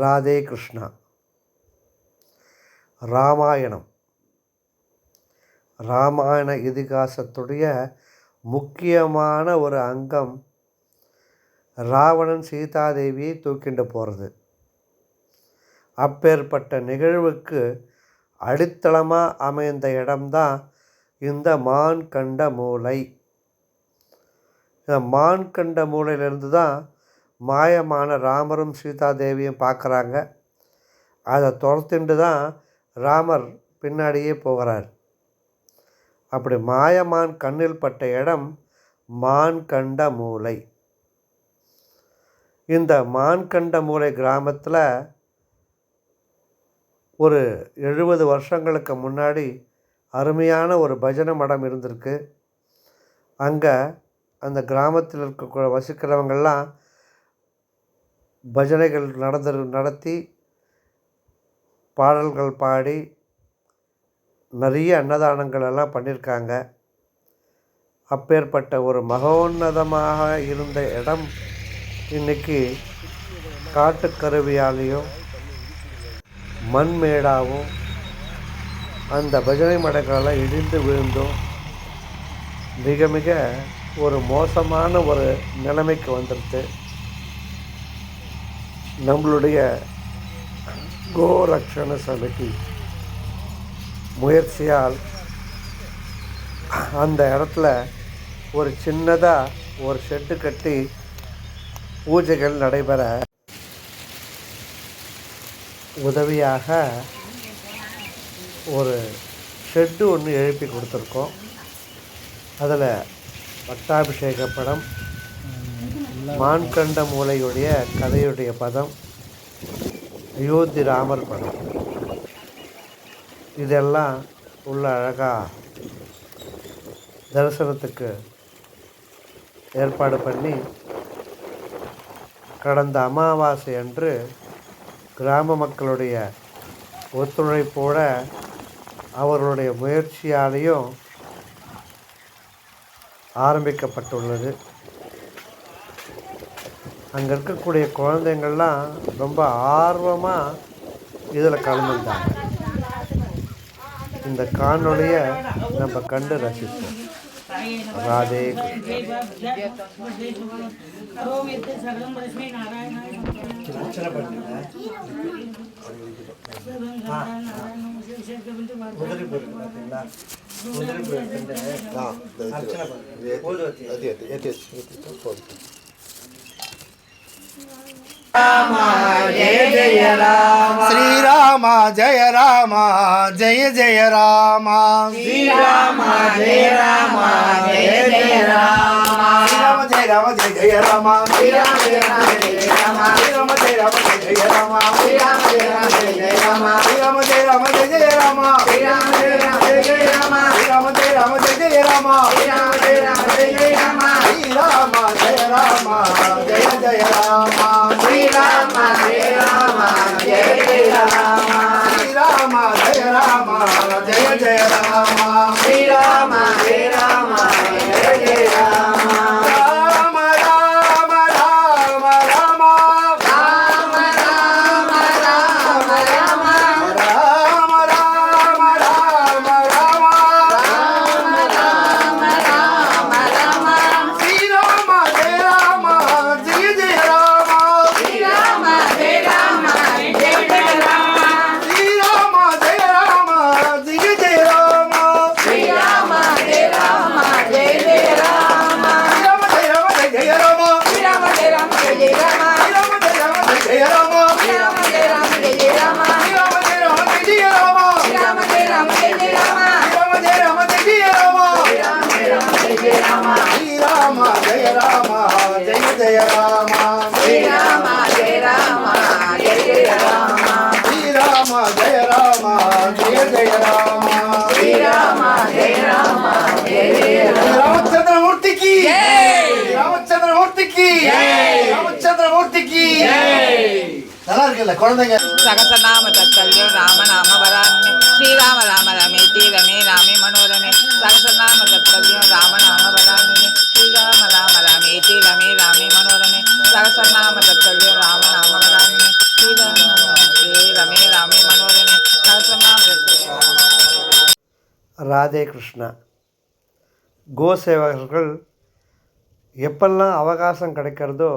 ராதே கிருஷ்ணா. ராமாயணம் ராமாயண இதிகாசத்துடைய முக்கியமான ஒரு அங்கம் ராவணன் சீதாதேவியை தூக்கிண்டு போகிறது. அப்பேற்பட்ட நிகழ்வுக்கு அடித்தளமாக அமைந்த இடம்தான் இந்த மான்கண்ட மூலை. இந்த மான்கண்ட மூலையிலிருந்து தான் மாயமான ராமரும் சீதாதேவியும் பார்க்குறாங்க. அதை துரத்திண்டு தான் ராமர் பின்னாடியே போகிறார். அப்படி மாயமான் கண்ணில் பட்ட இடம் மான்கண்ட மூலை. இந்த மான்கண்ட மூலை கிராமத்தில் ஒரு 70 வருஷங்களுக்கு முன்னாடி அருமையான ஒரு பஜனை மடம் இருந்திருக்கு. அங்கே அந்த கிராமத்தில் இருக்க வசிக்கிறவங்கள்லாம் பஜனைகள் நடத்தி பாடல்கள் பாடி நிறைய அன்னதானங்கள் எல்லாம் பண்ணியிருக்காங்க. அப்பேற்பட்ட ஒரு மகோன்னதமாக இருந்த இடம் இன்றைக்கி காட்டுக்கருவியாலேயும் மண்மேடாகவும் அந்த பஜனை மடங்களெல்லாம் இடிந்து விழுந்தும் மிக மிக ஒரு மோசமான ஒரு நிலைமைக்கு வந்துடுது. நம்மளுடைய கோரக்ஷண சமிதி முயற்சியால் அந்த இடத்துல ஒரு சின்னதாக ஒரு ஷெட்டு கட்டி பூஜைகள் நடைபெற உதவியாக ஒரு ஷெட்டு ஒன்று எழுப்பி கொடுத்துருக்கோம். அதில் பட்டாபிஷேக படம், மான்கண்ட மூலையுடைய கதையுடைய பதம், அயோத்தி ராமர் படம், இதெல்லாம் உள்ள அழகாக தரிசனத்துக்கு ஏற்பாடு பண்ணி கடந்த அமாவாசை அன்று கிராம மக்களுடைய ஒத்துழைப்போடு அவர்களுடைய முயற்சியாலேயும் ஆரம்பிக்கப்பட்டுள்ளது. அங்கே இருக்கக்கூடிய குழந்தைங்கள்லாம் ரொம்ப ஆர்வமாக இதில் கலந்துட்டாங்க. இந்த காணொளியை நம்ம கண்டு ரசிப்போம். ராதே श्रीराम जय राम जय जय राम श्रीराम जय राम जय जय राम श्रीराम जय राम जय जय राम श्रीराम जय राम जय राम श्रीराम जय राम जय जय राम श्रीराम जय राम जय जय राम श्रीराम जय राम जय जय राम श्रीराम जय राम जय जय राम श्रीराम जय राम जय जय राम श्रीराम जय राम जय जय राम श्रीराम जय राम जय जय राम श्रीराम जय राम जय जय राम श्रीराम जय राम जय जय राम श्रीराम जय राम जय जय राम राम राम राम राम राम राम राम राम राम राम राम राम राम राम राम श्रीराम जय राम जय जय राम श्रीराम जय राम जय जय राम श्रीराम जय राम जय जय राम श्रीराम जय राम जय जय राम श्रीराम जय राम जय जय राम श्रीराम जय राम जय जय राम श्रीराम जय राम जय जय राम श्रीराम जय राम जय जय राम श्रीराम जय राम जय जय राम श्रीराम जय राम जय जय राम श्रीराम जय राम जय जय राम श्रीराम जय राम जय जय राम श्रीराम जय राम जय जय राम श्रीराम जय राम जय जय राम श्रीराम जय राम जय जय राम श्रीराम जय राम जय जय राम रामचंद्र मूर्ति की जय रामचंद्र मूर्ति की जय रामचंद्र मूर्ति की जय நல்லா இருக்குல்ல குழந்தைங்க. சகசநாம தத்தல்யம் ராமநாம வரான்மே ஸ்ரீராம ராம ரமே தீரமே ராமே மனோரமே சகசநாம தத்தல்யம் ராமநாம வரான்மே ராதே கிருஷ்ணா. கோசேவகர்கள் எப்பெல்லாம் அவகாசம் கிடைக்கிறதோ,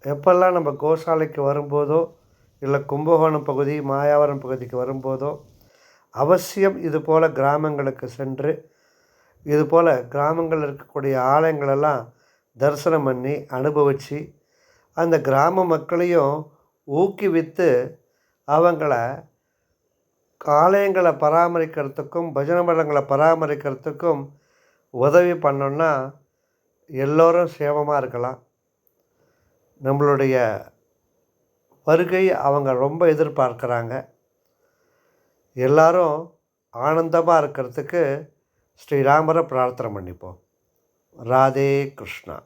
எப்பெல்லாம் நம்ம கோசாலைக்கு வரும்போதோ, இல்லை கும்பகோணம் பகுதி மாயாவரம் பகுதிக்கு வரும்போதோ அவசியம் இதுபோல் கிராமங்களுக்கு சென்று இதுபோல் கிராமங்களில் இருக்கக்கூடிய ஆலயங்களெல்லாம் தரிசனம் பண்ணி அனுபவித்து அந்த கிராம மக்களையும் ஊக்குவித்து அவங்கள ஆலயங்களை பராமரிக்கிறதுக்கும் பஜனை மடங்களை பராமரிக்கிறதுக்கும் உதவி பண்ணோன்னா எல்லோரும் சேமமாக இருக்கலாம். நம்மளுடைய வருகை அவங்க ரொம்ப எதிர்பார்க்குறாங்க. எல்லாரும் ஆனந்தமாக இருக்கிறதுக்கு ஸ்ரீராமரை பிரார்த்தனை பண்ணிப்போம். ராதே கிருஷ்ணா.